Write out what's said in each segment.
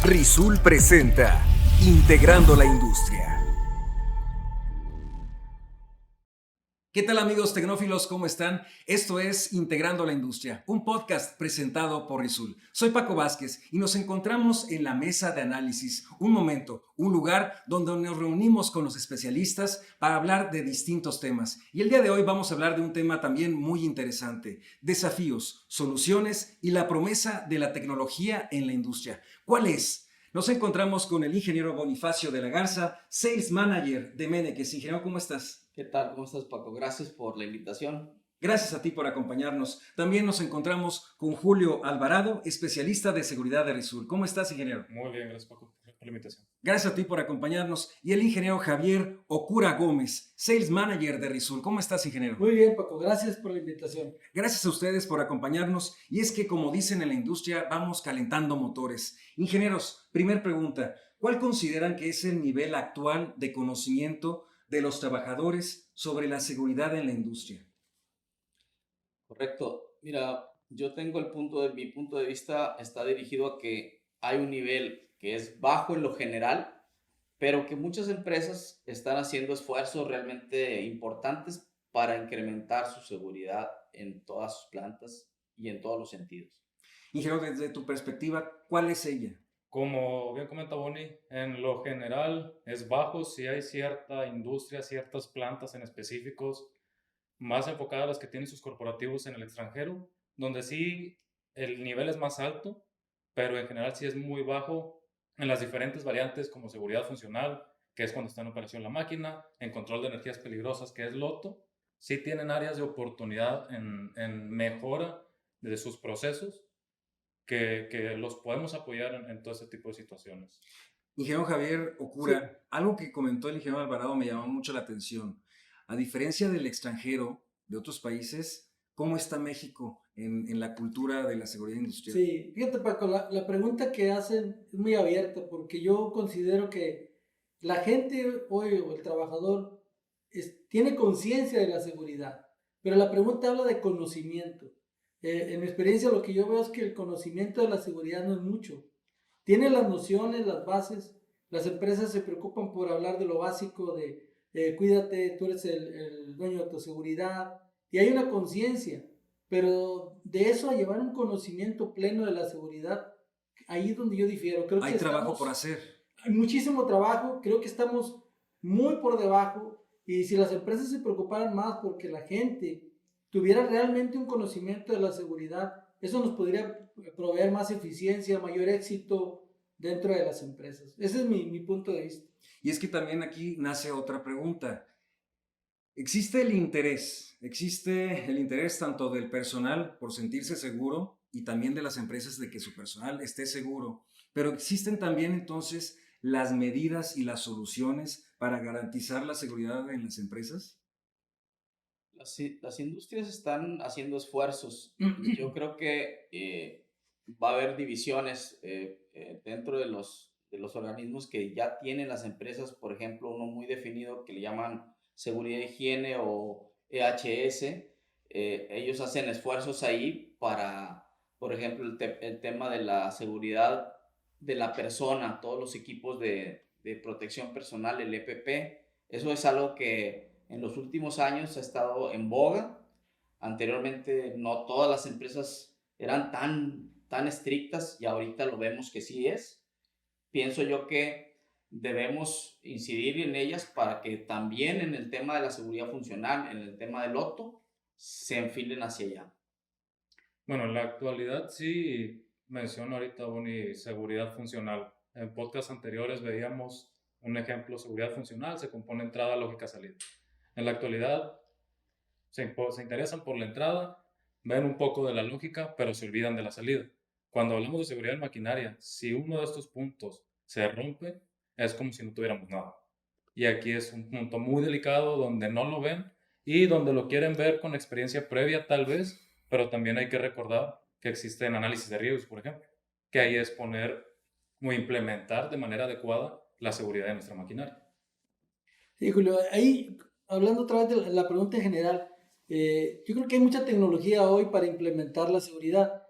Risul presenta Integrando la Industria. ¿Qué tal amigos tecnófilos? ¿Cómo están? Esto es Integrando la Industria, un podcast presentado por Risul. Soy Paco Vázquez y nos encontramos en la mesa de análisis, un momento, un lugar donde nos reunimos con los especialistas para hablar de distintos temas. Y el día de hoy vamos a hablar de un tema también muy interesante: desafíos, soluciones y la promesa de la tecnología en la industria. ¿Cuál es? Nos encontramos con el ingeniero Bonifacio de la Garza, Sales Manager de Meneques. Ingeniero, ¿cómo estás? ¿Qué tal? ¿Cómo estás, Paco? Gracias por la invitación. Gracias a ti por acompañarnos. También nos encontramos con Julio Alvarado, especialista de seguridad de Risul. ¿Cómo estás, ingeniero? Muy bien, gracias Paco por la invitación. Gracias a ti por acompañarnos. Y el ingeniero Javier Okura Gómez, Sales Manager de Risul. ¿Cómo estás, ingeniero? Muy bien, Paco. Gracias por la invitación. Gracias a ustedes por acompañarnos. Y es que, como dicen en la industria, vamos calentando motores. Ingenieros, primer pregunta. ¿Cuál consideran que es el nivel actual de conocimiento de los trabajadores sobre la seguridad en la industria? Correcto. Mira, yo tengo mi punto de vista está dirigido a que hay un nivel que es bajo en lo general, pero que muchas empresas están haciendo esfuerzos realmente importantes para incrementar su seguridad en todas sus plantas y en todos los sentidos. Ingeniero, desde tu perspectiva, ¿cuál es ella? Como bien comenta Boni, en lo general es bajo si hay cierta industria, ciertas plantas en específicos, más enfocadas a las que tienen sus corporativos en el extranjero, donde sí el nivel es más alto, pero en general sí es muy bajo en las diferentes variantes como seguridad funcional, que es cuando está en operación la máquina, en control de energías peligrosas, que es LOTO. Sí tienen áreas de oportunidad en mejora de sus procesos, que los podemos apoyar en todo este tipo de situaciones. Ingeniero Javier Okura, Sí. algo que comentó el ingeniero Alvarado me llamó mucho la atención. A diferencia del extranjero, de otros países, ¿cómo está México en la cultura de la seguridad industrial? Sí, fíjate, Paco, la pregunta que hacen es muy abierta porque yo considero que la gente hoy o el trabajador tiene conciencia de la seguridad, pero la pregunta habla de conocimiento. En mi experiencia lo que yo veo es que el conocimiento de la seguridad no es mucho. Tienen las nociones, las bases, las empresas se preocupan por hablar de lo básico, de cuídate, tú eres el dueño de tu seguridad, y hay una conciencia. Pero de eso a llevar un conocimiento pleno de la seguridad, ahí es donde yo difiero. Creo Hay que trabajo por hacer. hay muchísimo trabajo, creo que estamos muy por debajo y si las empresas se preocuparan más porque la gente tuviera realmente un conocimiento de la seguridad, eso nos podría proveer más eficiencia, mayor éxito dentro de las empresas. Ese es mi punto de vista. Y es que también aquí nace otra pregunta. Existe el interés tanto del personal por sentirse seguro y también de las empresas de que su personal esté seguro, pero existen también entonces las medidas y las soluciones para garantizar la seguridad en las empresas. Las industrias están haciendo esfuerzos. Yo creo que va a haber divisiones dentro de los organismos que ya tienen las empresas. Por ejemplo, uno muy definido que le llaman seguridad e higiene o EHS. Ellos hacen esfuerzos ahí para, por ejemplo, el tema de la seguridad de la persona, todos los equipos de protección personal, el EPP. Eso es algo que en los últimos años ha estado en boga. Anteriormente no todas las empresas eran tan estrictas y ahorita lo vemos que sí es. Pienso yo que debemos incidir en ellas para que también en el tema de la seguridad funcional, en el tema del OTO, se enfilen hacia allá. Bueno, en la actualidad sí menciono ahorita Boni seguridad funcional. En podcasts anteriores veíamos un ejemplo: seguridad funcional se compone entrada, lógica, salida. En la actualidad se interesan por la entrada, ven un poco de la lógica, pero se olvidan de la salida. Cuando hablamos de seguridad en maquinaria, si uno de estos puntos se rompe, es como si no tuviéramos nada. Y aquí es un punto muy delicado donde no lo ven y donde lo quieren ver con experiencia previa tal vez, pero también hay que recordar que existen análisis de riesgos, por ejemplo, que ahí es poner o implementar de manera adecuada la seguridad de nuestra maquinaria. Sí, Julio, ahí hablando otra vez de la pregunta en general, yo creo que hay mucha tecnología hoy para implementar la seguridad.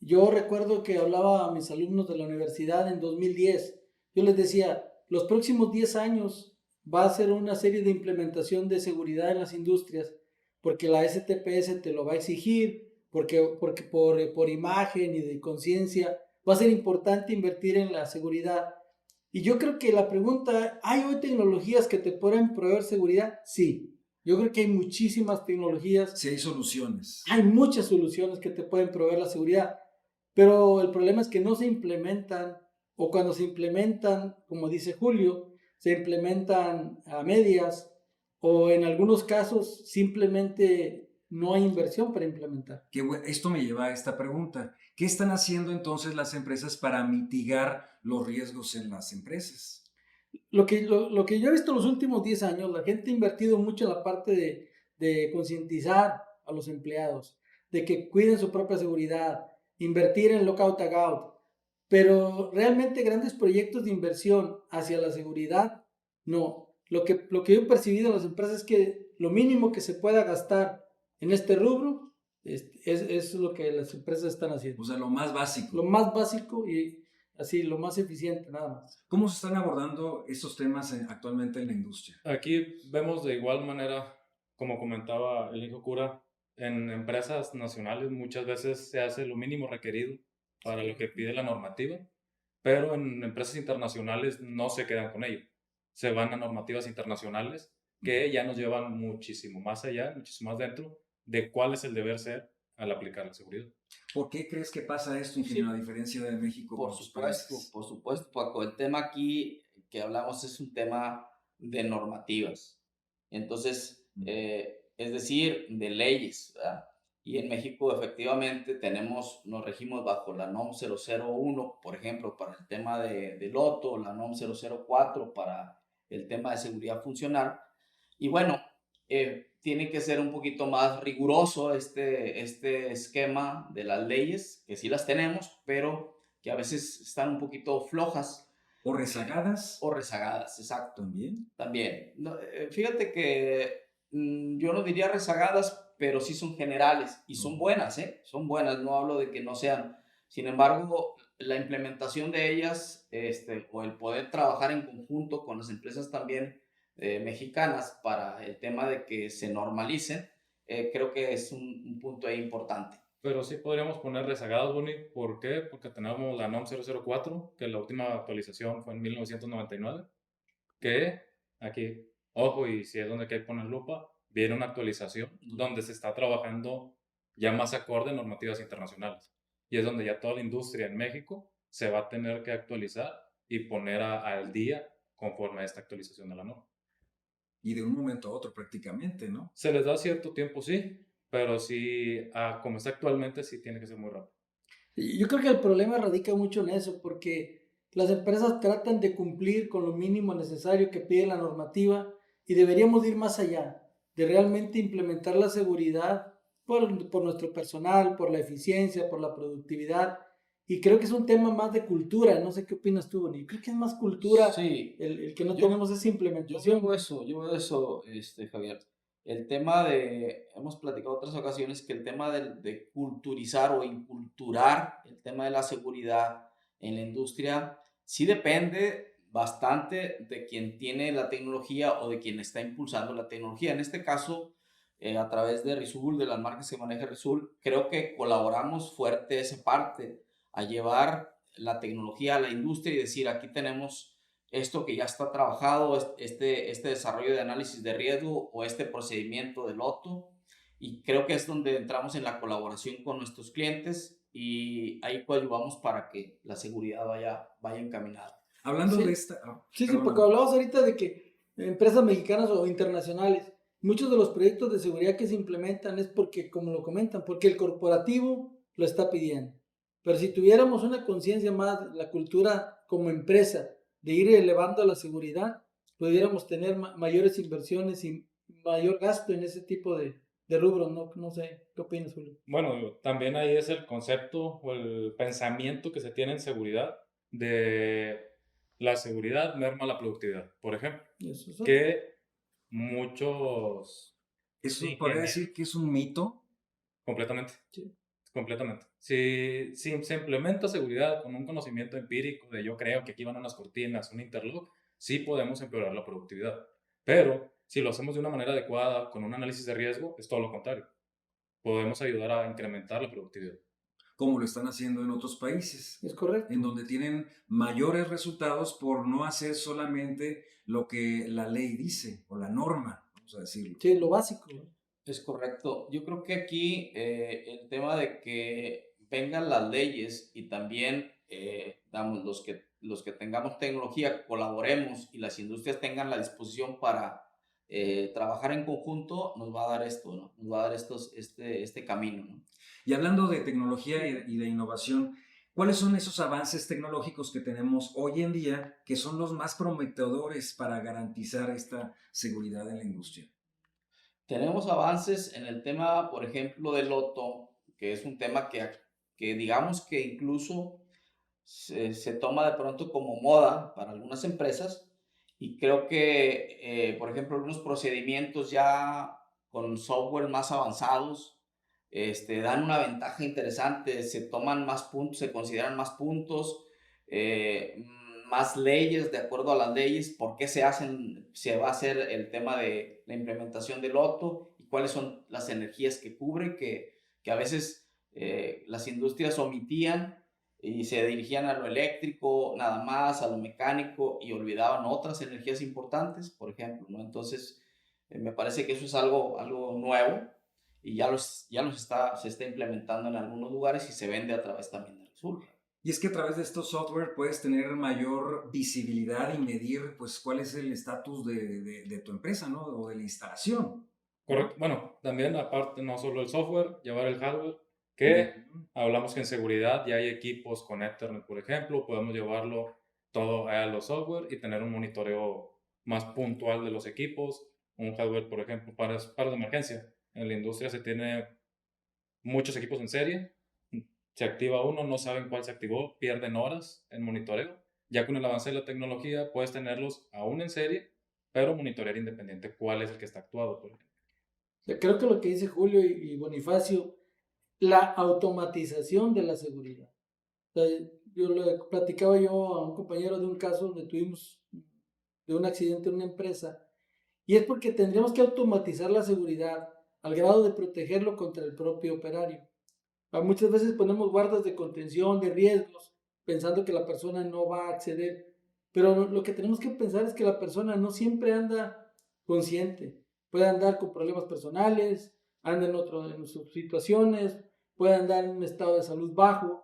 Yo recuerdo que hablaba a mis alumnos de la universidad en 2010. Yo les decía, los próximos 10 años va a ser una serie de implementación de seguridad en las industrias, porque la STPS te lo va a exigir, porque por imagen y de conciencia va a ser importante invertir en la seguridad. Y yo creo que la pregunta, ¿hay hoy tecnologías que te pueden proveer seguridad? Sí. Yo creo que hay muchísimas tecnologías. Sí, hay soluciones. Hay muchas soluciones que te pueden proveer la seguridad, pero el problema es que no se implementan, o cuando se implementan, como dice Julio, se implementan a medias, o en algunos casos simplemente no hay inversión para implementar. Esto me lleva a esta pregunta. ¿Qué están haciendo entonces las empresas para mitigar los riesgos en las empresas? Lo que yo he visto los últimos 10 años, la gente ha invertido mucho en la parte de concientizar a los empleados, de que cuiden su propia seguridad, invertir en lockout tagout, pero realmente grandes proyectos de inversión hacia la seguridad, no. Lo que yo he percibido en las empresas es que lo mínimo que se pueda gastar en este rubro es lo que las empresas están haciendo. O sea, lo más básico. Lo más básico y así, lo más eficiente, nada más. ¿Cómo se están abordando estos temas actualmente en la industria? Aquí vemos de igual manera, como comentaba el hijo cura, en empresas nacionales muchas veces se hace lo mínimo requerido para lo que pide la normativa, pero en empresas internacionales no se quedan con ello. Se van a normativas internacionales que ya nos llevan muchísimo más allá, muchísimo más dentro de cuál es el deber ser al aplicar la seguridad. ¿Por qué crees que pasa esto, ingeniero, a diferencia de México con sus países? Por supuesto, Paco. El tema aquí que hablamos es un tema de normativas. Entonces, es decir, de leyes, ¿verdad? Y en México efectivamente nos regimos bajo la NOM 001, por ejemplo, para el tema de loto, la NOM 004 para el tema de seguridad funcional. Y bueno, tiene que ser un poquito más riguroso este esquema de las leyes, que sí las tenemos, pero que a veces están un poquito flojas. ¿O rezagadas? O rezagadas, exacto. ¿También? También. No, fíjate que yo no diría rezagadas, pero sí son generales y son buenas, ¿eh? Son buenas, no hablo de que no sean. Sin embargo, la implementación de ellas, o el poder trabajar en conjunto con las empresas también mexicanas para el tema de que se normalicen, creo que es un punto ahí importante. Pero sí podríamos poner rezagados, Bonnie. ¿Por qué? Porque tenemos la NOM 004, que la última actualización fue en 1999, que aquí, ojo, y si es donde hay que poner lupa, viene una actualización donde se está trabajando ya más acorde a normativas internacionales. Y es donde ya toda la industria en México se va a tener que actualizar y poner al día conforme a esta actualización de la norma. Y de un momento a otro prácticamente, ¿no? Se les da cierto tiempo, sí, pero sí, como está actualmente, sí tiene que ser muy rápido. Yo creo que el problema radica mucho en eso, porque las empresas tratan de cumplir con lo mínimo necesario que pide la normativa y deberíamos ir más allá, de realmente implementar la seguridad por nuestro personal, por la eficiencia, por la productividad. Y creo que es un tema más de cultura, no sé qué opinas tú, Bonnie. Creo que es más cultura Sí, el que no tenemos esa implementación. yo veo eso, Javier. El tema hemos platicado otras ocasiones que el tema de culturizar o inculturar el tema de la seguridad en la industria sí depende bastante de quien tiene la tecnología o de quien está impulsando la tecnología. En este caso, a través de Risul, de las marcas que maneja Risul, creo que colaboramos fuerte esa parte a llevar la tecnología a la industria y decir, aquí tenemos esto que ya está trabajado, este desarrollo de análisis de riesgo o este procedimiento de loto, y creo que es donde entramos en la colaboración con nuestros clientes y ahí coadyuvamos para que la seguridad vaya encaminada. Hablando Sí. de esta... Sí, porque hablabas ahorita de que empresas mexicanas o internacionales, muchos de los proyectos de seguridad que se implementan es porque, como lo comentan, porque el corporativo lo está pidiendo. Pero si tuviéramos una conciencia más, la cultura como empresa, de ir elevando la seguridad, pudiéramos tener mayores inversiones y mayor gasto en ese tipo de rubros, no sé, ¿qué opinas, Julio? Bueno, también ahí es el concepto o el pensamiento que se tiene en seguridad de la seguridad merma la productividad, por ejemplo, Eso es que muchos ¿Eso podría decir que es un mito? completamente, Sí. Completamente. Si se implementa seguridad con un conocimiento empírico de yo creo que aquí van unas cortinas, un interlock, sí podemos empeorar la productividad. Pero si lo hacemos de una manera adecuada, con un análisis de riesgo, es todo lo contrario. Podemos ayudar a incrementar la productividad. Como lo están haciendo en otros países, Es correcto. en donde tienen mayores resultados por no hacer solamente lo que la ley dice o la norma, vamos a decirlo. Sí, lo básico. Es correcto. Yo creo que aquí el tema de que vengan las leyes y también, digamos, los que tengamos tecnología, colaboremos y las industrias tengan la disposición para trabajar en conjunto, nos va a dar esto, ¿no? Nos va a dar este camino, ¿no? Y hablando de tecnología y de innovación, ¿cuáles son esos avances tecnológicos que tenemos hoy en día que son los más prometedores para garantizar esta seguridad en la industria? Tenemos avances en el tema, por ejemplo, del loto, que es un tema que digamos que incluso se toma de pronto como moda para algunas empresas y creo que, por ejemplo, algunos procedimientos ya con software más avanzados dan una ventaja interesante, se toman más puntos, se consideran más puntos, más leyes, de acuerdo a las leyes, por qué se va a hacer el tema de la implementación del loto y cuáles son las energías que cubre, que a veces las industrias omitían y se dirigían a lo eléctrico nada más, a lo mecánico y olvidaban otras energías importantes, por ejemplo, ¿no? Entonces, me parece que eso es algo nuevo y se está implementando en algunos lugares y se vende a través también del sur. Y es que a través de estos software puedes tener mayor visibilidad y medir pues cuál es el estatus de tu empresa, ¿no? O de la instalación. Correcto. Bueno, también aparte no solo el software, llevar el hardware, que hablamos que en seguridad ya hay equipos con Ethernet, por ejemplo, podemos llevarlo todo a los software y tener un monitoreo más puntual de los equipos, un hardware, por ejemplo, para la emergencia. En la industria se tiene muchos equipos en serie, se activa uno, no saben cuál se activó, pierden horas en monitoreo. Ya con el avance de la tecnología puedes tenerlos aún en serie, pero monitorear independiente cuál es el que está actuado, por ejemplo. Creo que lo que dice Julio y Bonifacio, la automatización de la seguridad. O sea, yo le platicaba yo a un compañero de un caso donde tuvimos de un accidente en una empresa, y es porque tendríamos que automatizar la seguridad al grado de protegerlo contra el propio operario. Muchas veces ponemos guardas de contención, de riesgos, pensando que la persona no va a acceder, pero lo que tenemos que pensar es que la persona no siempre anda consciente, puede andar con problemas personales, anda en sus situaciones, puede andar en un estado de salud bajo.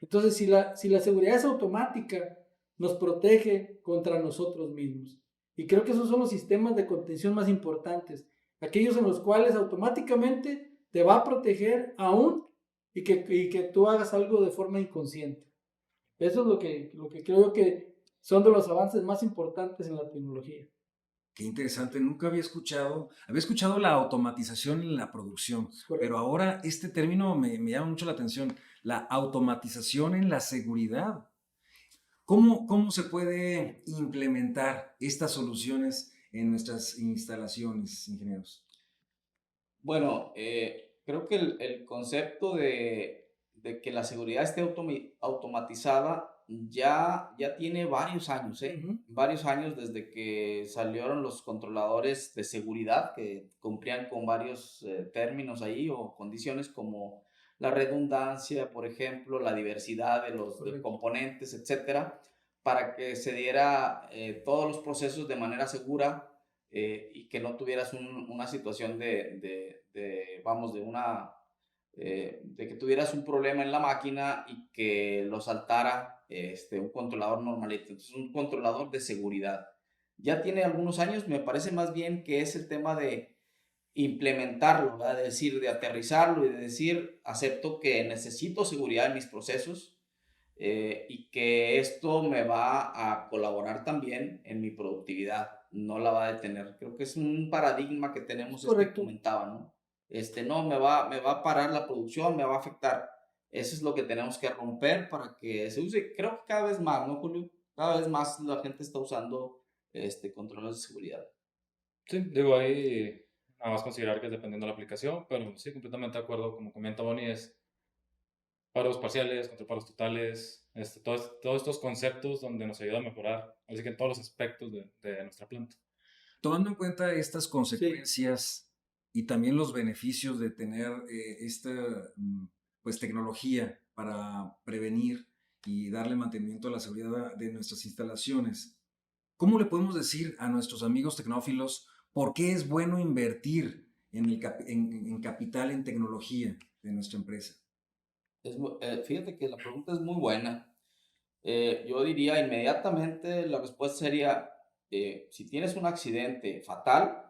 Entonces, si la seguridad es automática, nos protege contra nosotros mismos. Y creo que esos son los sistemas de contención más importantes, aquellos en los cuales automáticamente te va a proteger aún y que tú hagas algo de forma inconsciente. Eso es lo que creo que son de los avances más importantes en la tecnología. Qué interesante, nunca había escuchado la automatización en la producción, pero ahora este término me llama mucho la atención, la automatización en la seguridad. ¿Cómo se puede implementar estas soluciones en nuestras instalaciones, ingenieros? Bueno, creo que el concepto de que la seguridad esté automatizada ya tiene varios años, ¿eh? Uh-huh. Varios años desde que salieron los controladores de seguridad que cumplían con varios términos ahí o condiciones como la redundancia, por ejemplo, la diversidad de componentes, etcétera, para que se diera todos los procesos de manera segura y que no tuvieras una situación vamos, de que tuvieras un problema en la máquina y que lo saltara un controlador normalito. Entonces, un controlador de seguridad. Ya tiene algunos años, me parece más bien que es el tema de implementarlo, ¿verdad? De decir, de aterrizarlo y de decir, acepto que necesito seguridad en mis procesos y que esto me va a colaborar también en mi productividad, no la va a detener. Creo que es un paradigma que tenemos, que comentaba, ¿no? No, me va a parar la producción, me va a afectar. Eso es lo que tenemos que romper para que se use. Creo que cada vez más, ¿no, Julio? Cada vez más la gente está usando controles de seguridad. Sí, digo, ahí nada más considerar que es dependiendo de la aplicación, pero sí, completamente de acuerdo, como comenta Bonnie, es paros parciales, contra paros totales, todos estos conceptos donde nos ayuda a mejorar, así que en todos los aspectos de nuestra planta. Tomando en cuenta estas Sí. consecuencias y también los beneficios de tener esta pues, tecnología para prevenir y darle mantenimiento a la seguridad de nuestras instalaciones, ¿cómo le podemos decir a nuestros amigos tecnófilos por qué es bueno invertir en capital, en tecnología de nuestra empresa? Fíjate que la pregunta es muy buena. Yo diría inmediatamente la respuesta sería, si tienes un accidente fatal,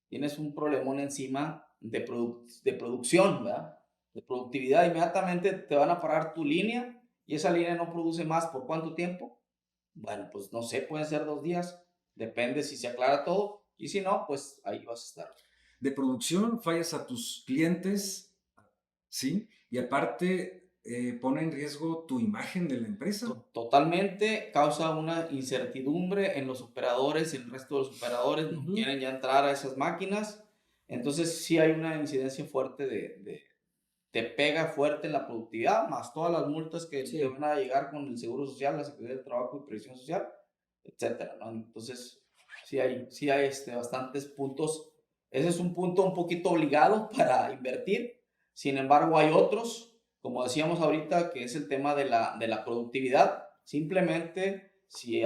tienes un problemón encima de producción, ¿verdad? De productividad, inmediatamente te van a parar tu línea y esa línea no produce más. ¿Por cuánto tiempo? Bueno, pues no sé, pueden ser 2 días, depende si se aclara todo y si no, pues ahí vas a estar. De producción, fallas a tus clientes, ¿sí? Y aparte pone en riesgo tu imagen de la empresa. Totalmente causa una incertidumbre en los operadores, en el resto de los operadores no quieren ya entrar a esas máquinas. Entonces sí hay una incidencia fuerte te pega fuerte en la productividad, más todas las multas que te van a llegar con el Seguro Social, la Secretaría del Trabajo y Previsión Social, etcétera, ¿no? Entonces sí hay bastantes puntos. Ese es un punto un poquito obligado para invertir. Sin embargo, hay otros, como decíamos ahorita, que es el tema de la productividad. Simplemente si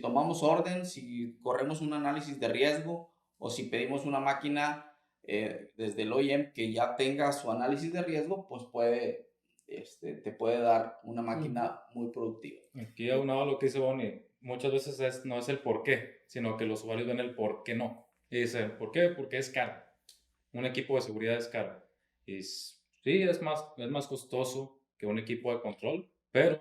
tomamos orden, si corremos un análisis de riesgo o si pedimos una máquina desde el OEM que ya tenga su análisis de riesgo, pues te puede dar una máquina muy productiva. Aquí aunado a lo que dice Bonnie, muchas veces no es el por qué, sino que los usuarios ven el por qué no. Y dicen, ¿por qué? Porque es caro. Un equipo de seguridad es caro. Y sí, es más costoso que un equipo de control, pero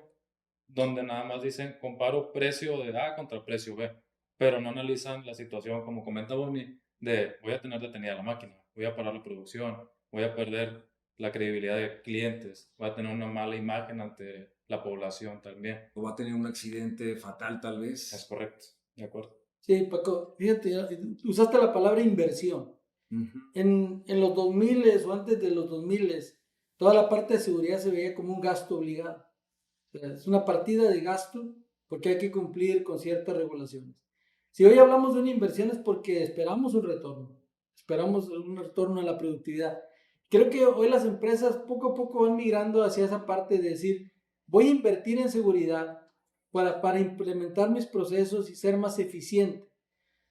donde nada más dicen, comparo precio de A contra precio B, pero no analizan la situación, como comenta Bonnie, de voy a tener detenida la máquina, voy a parar la producción, voy a perder la credibilidad de clientes, voy a tener una mala imagen ante la población también. O va a tener un accidente fatal tal vez. Es correcto, de acuerdo. Sí, Paco, fíjate, usaste la palabra inversión. En los 2000 o antes de los 2000, toda la parte de seguridad se veía como un gasto obligado. O sea, es una partida de gasto porque hay que cumplir con ciertas regulaciones. Si hoy hablamos de una inversión es porque esperamos un retorno a la productividad. Creo que hoy las empresas poco a poco van migrando hacia esa parte de decir, voy a invertir en seguridad para implementar mis procesos y ser más eficiente.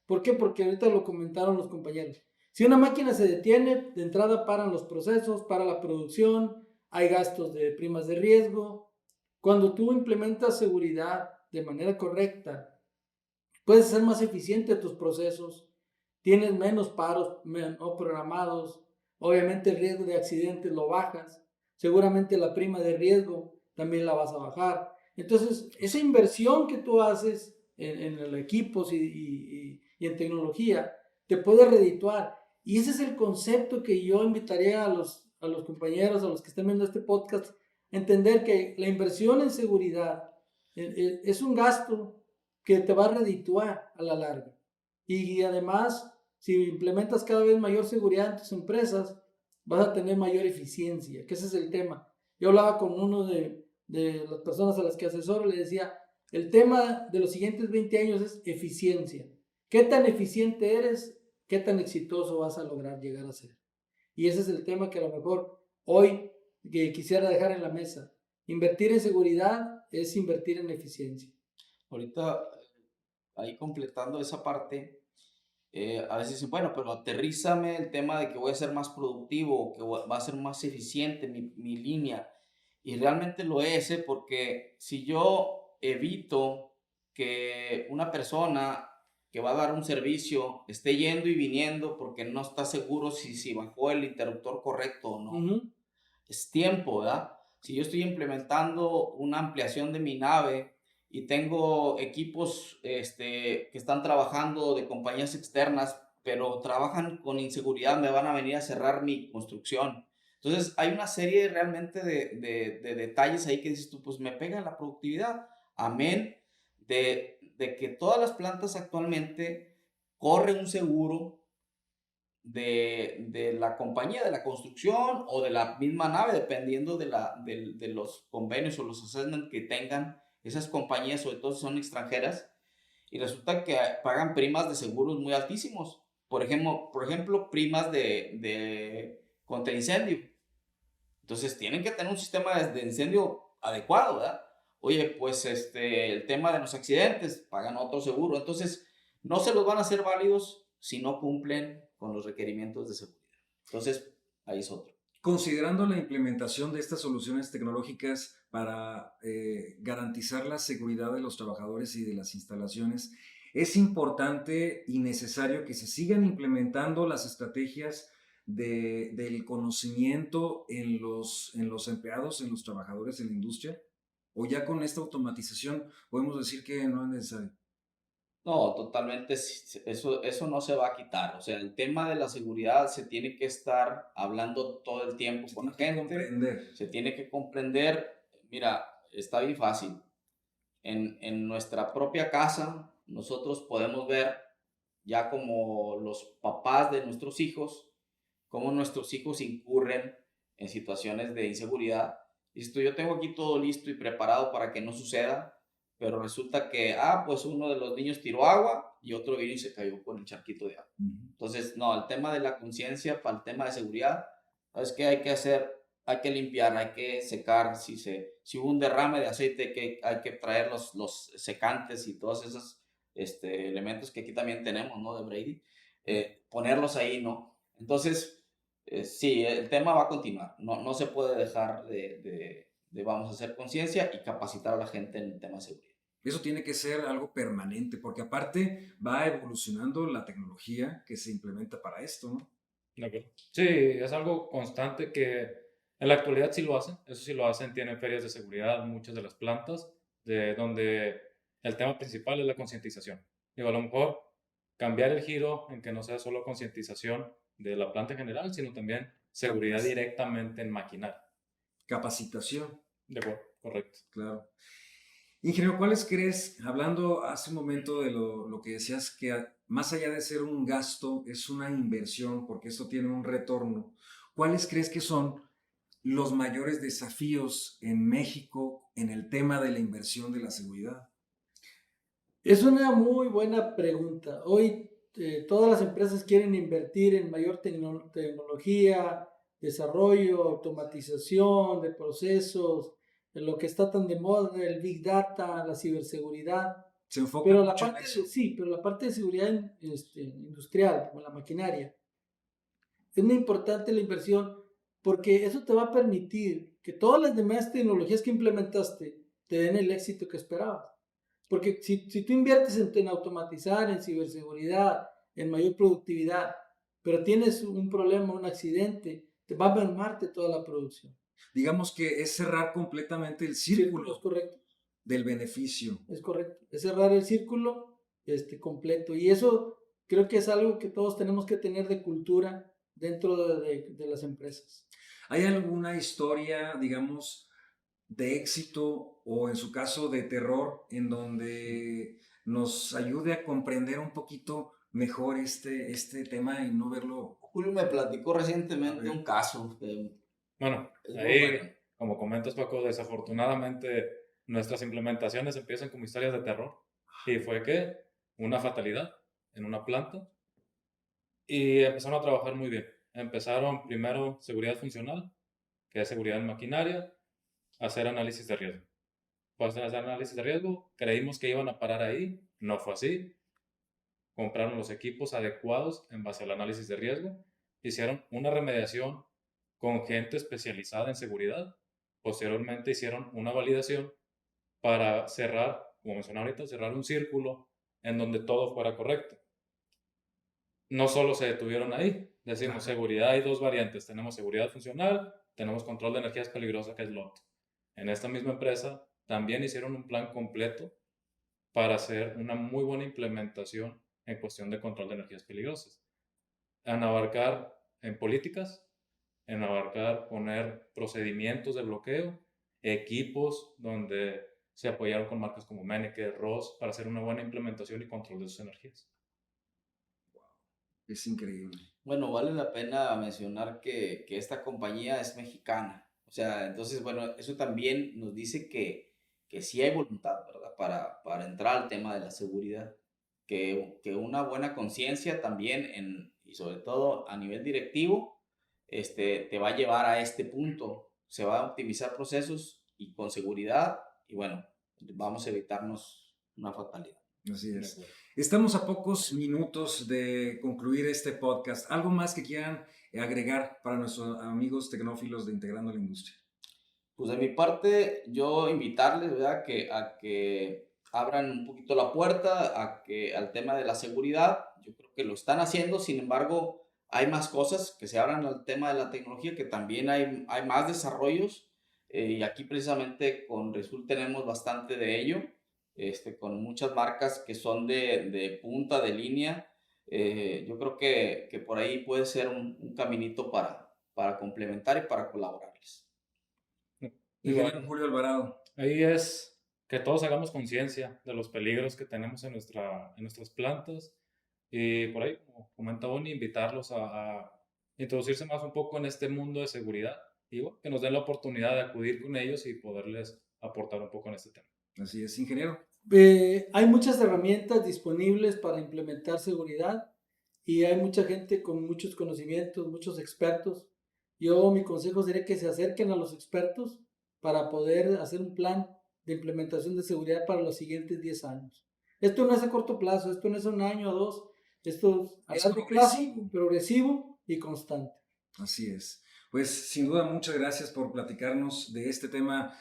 ¿Por qué? Porque ahorita lo comentaron los compañeros. Si una máquina se detiene, de entrada paran los procesos, para la producción, hay gastos de primas de riesgo. Cuando tú implementas seguridad de manera correcta, puedes ser más eficiente tus procesos, tienes menos paros no programados, obviamente el riesgo de accidentes lo bajas, seguramente la prima de riesgo también la vas a bajar. Entonces, esa inversión que tú haces en los equipos y en tecnología te puede redituar. Y ese es el concepto que yo invitaría a los compañeros, a los que estén viendo este podcast, entender que la inversión en seguridad es un gasto que te va a redituar a la larga. Y además, si implementas cada vez mayor seguridad en tus empresas, vas a tener mayor eficiencia, que ese es el tema. Yo hablaba con uno de las personas a las que asesoro, le decía, el tema de los siguientes 20 años es eficiencia. ¿Qué tan eficiente eres? ¿Qué tan exitoso vas a lograr llegar a ser? Y ese es el tema que a lo mejor hoy quisiera dejar en la mesa. Invertir en seguridad es invertir en eficiencia. Ahorita, ahí completando esa parte, a veces dicen, bueno, pero aterrízame el tema de que voy a ser más productivo, que va a ser más eficiente mi línea. Y realmente lo es, porque si yo evito que una persona que va a dar un servicio esté yendo y viniendo porque no está seguro si bajó el interruptor correcto o no, es tiempo, ¿verdad? Si yo estoy implementando una ampliación de mi nave y tengo equipos que están trabajando de compañías externas, pero trabajan con inseguridad, me van a venir a cerrar mi construcción. Entonces, hay una serie realmente de detalles ahí que dices tú, pues me pega la productividad. Amén de que todas las plantas actualmente corren un seguro de la compañía, de la construcción o de la misma nave, dependiendo de los convenios o los assessments que tengan esas compañías, sobre todo si son extranjeras, y resulta que pagan primas de seguros muy altísimos. Por ejemplo, primas contra incendio. Entonces tienen que tener un sistema de incendio adecuado, ¿verdad? Oye, pues el tema de los accidentes, pagan otro seguro. Entonces, no se los van a hacer válidos si no cumplen con los requerimientos de seguridad. Entonces, ahí es otro. Considerando la implementación de estas soluciones tecnológicas para garantizar la seguridad de los trabajadores y de las instalaciones, es importante y necesario que se sigan implementando las estrategias del conocimiento en los empleados, en los trabajadores en la industria, o ya con esta automatización podemos decir que no es necesario. No, totalmente, eso no se va a quitar. O sea, el tema de la seguridad se tiene que estar hablando todo el tiempo Se con la tiene que gente, comprender. se tiene que comprender. Mira, está bien fácil. En nuestra propia casa, nosotros podemos ver ya como los papás de nuestros hijos, cómo nuestros hijos incurren en situaciones de inseguridad. Listo, yo tengo aquí todo listo y preparado para que no suceda, pero resulta que, pues uno de los niños tiró agua y otro vino y se cayó con el charquito de agua. Entonces, no, el tema de la conciencia para el tema de seguridad, ¿sabes qué hay que hacer? Hay que limpiar, hay que secar. Si hubo un derrame de aceite, hay que traer los secantes y todos esos elementos que aquí también tenemos, ¿no? De Brady, ponerlos ahí, ¿no? Entonces, sí, el tema va a continuar. No se puede dejar vamos a hacer conciencia y capacitar a la gente en el tema de seguridad. Eso tiene que ser algo permanente, porque aparte va evolucionando la tecnología que se implementa para esto, ¿no? De acuerdo. Sí, es algo constante que en la actualidad sí lo hacen. Eso sí lo hacen. Tienen ferias de seguridad, muchas de las plantas, de donde el tema principal es la concientización. Digo, a lo mejor cambiar el giro en que no sea solo concientización de la planta en general, sino también seguridad directamente en maquinaria. Capacitación, De acuerdo, correcto. claro. Ingeniero, ¿cuáles crees, hablando hace un momento de lo que decías, que más allá de ser un gasto, es una inversión, porque esto tiene un retorno? ¿Cuáles crees que son los mayores desafíos en México en el tema de la inversión de la seguridad? Es una muy buena pregunta. Hoy todas las empresas quieren invertir en mayor tecnología, desarrollo, automatización de procesos, en lo que está tan de moda, el Big Data, la ciberseguridad. Se enfoca Pero la mucho en parte eso. sí, pero la parte de seguridad industrial, como la maquinaria, es muy importante la inversión porque eso te va a permitir que todas las demás tecnologías que implementaste te den el éxito que esperabas. Porque si tú inviertes en automatizar, en ciberseguridad, en mayor productividad, pero tienes un problema, un accidente, te va a mermarte toda la producción. Digamos que es cerrar completamente el Círculo es círculo correcto. del beneficio. Es correcto. Es cerrar el círculo completo. Y eso creo que es algo que todos tenemos que tener de cultura dentro de las empresas. ¿Hay alguna historia, digamos, de éxito o en su caso de terror en donde nos ayude a comprender un poquito mejor este tema y no verlo? Julio me platicó recientemente un caso. Bueno, Es muy ahí, bueno. como comentas, Paco, desafortunadamente nuestras implementaciones empiezan como historias de terror. Y fue que una fatalidad en una planta y empezaron a trabajar muy bien. Empezaron primero seguridad funcional, que es seguridad en maquinaria, hacer análisis de riesgo. Pues hacer análisis de riesgo, creímos que iban a parar ahí, no fue así. Compraron los equipos adecuados en base al análisis de riesgo, hicieron una remediación con gente especializada en seguridad. Posteriormente hicieron una validación para cerrar, como mencioné ahorita, cerrar un círculo en donde todo fuera correcto. No solo se detuvieron ahí, decimos seguridad, hay dos variantes, tenemos seguridad funcional, tenemos control de energías peligrosas, que es LOT. En esta misma empresa también hicieron un plan completo para hacer una muy buena implementación en cuestión de control de energías peligrosas. En abarcar en políticas, en abarcar poner procedimientos de bloqueo, equipos donde se apoyaron con marcas como Menneke, Ross, para hacer una buena implementación y control de sus energías. Es increíble. Bueno, vale la pena mencionar que esta compañía es mexicana. O sea, entonces, bueno, eso también nos dice que sí hay voluntad, ¿verdad? Para entrar al tema de la seguridad. Que una buena conciencia también, y sobre todo a nivel directivo, te va a llevar a este punto. Se va a optimizar procesos y con seguridad, y bueno, vamos a evitarnos una fatalidad. Así es. Estamos a pocos minutos de concluir este podcast. ¿Algo más que quieran agregar para nuestros amigos tecnófilos de Integrando la Industria? Pues de mi parte, yo invitarles, ¿verdad? A que abran un poquito la puerta al tema de la seguridad. Yo creo que lo están haciendo, sin embargo, hay más cosas que se abran al tema de la tecnología, que también hay más desarrollos, y aquí precisamente con Risul tenemos bastante de ello, con muchas marcas que son de punta, de línea. Yo creo que por ahí puede ser un caminito para complementar y para colaborarles. Ingeniero Julio Alvarado. Ahí es que todos hagamos conciencia de los peligros que tenemos en nuestras plantas, y por ahí, como comenta Bonnie, invitarlos a introducirse más un poco en este mundo de seguridad, y bueno, que nos den la oportunidad de acudir con ellos y poderles aportar un poco en este tema. Así es, ingeniero. Hay muchas herramientas disponibles para implementar seguridad y hay mucha gente con muchos conocimientos, muchos expertos. Mi consejo sería que se acerquen a los expertos para poder hacer un plan de implementación de seguridad para los siguientes 10 años. Esto no es a corto plazo, esto no es un año o dos, esto es a largo plazo, progresivo y constante. Así es. Pues sin duda muchas gracias por platicarnos de este tema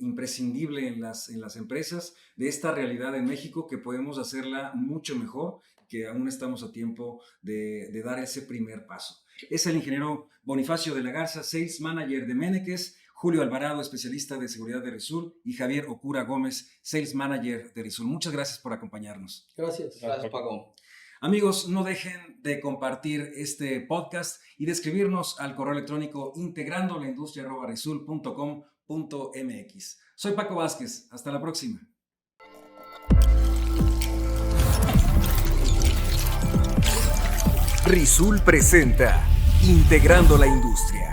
imprescindible en las empresas, de esta realidad en México que podemos hacerla mucho mejor, que aún estamos a tiempo de dar ese primer paso. Es el ingeniero Bonifacio de la Garza, Sales Manager de Meneques, Julio Alvarado, especialista de seguridad de Risul, y Javier Okura Gómez, Sales Manager de Risul. Muchas gracias por acompañarnos. Gracias. Gracias, Paco. Amigos, no dejen de compartir este podcast y de escribirnos al correo electrónico integrandolaindustria@risul.com.mx. Soy Paco Vázquez. Hasta la próxima. Risul presenta Integrando la Industria.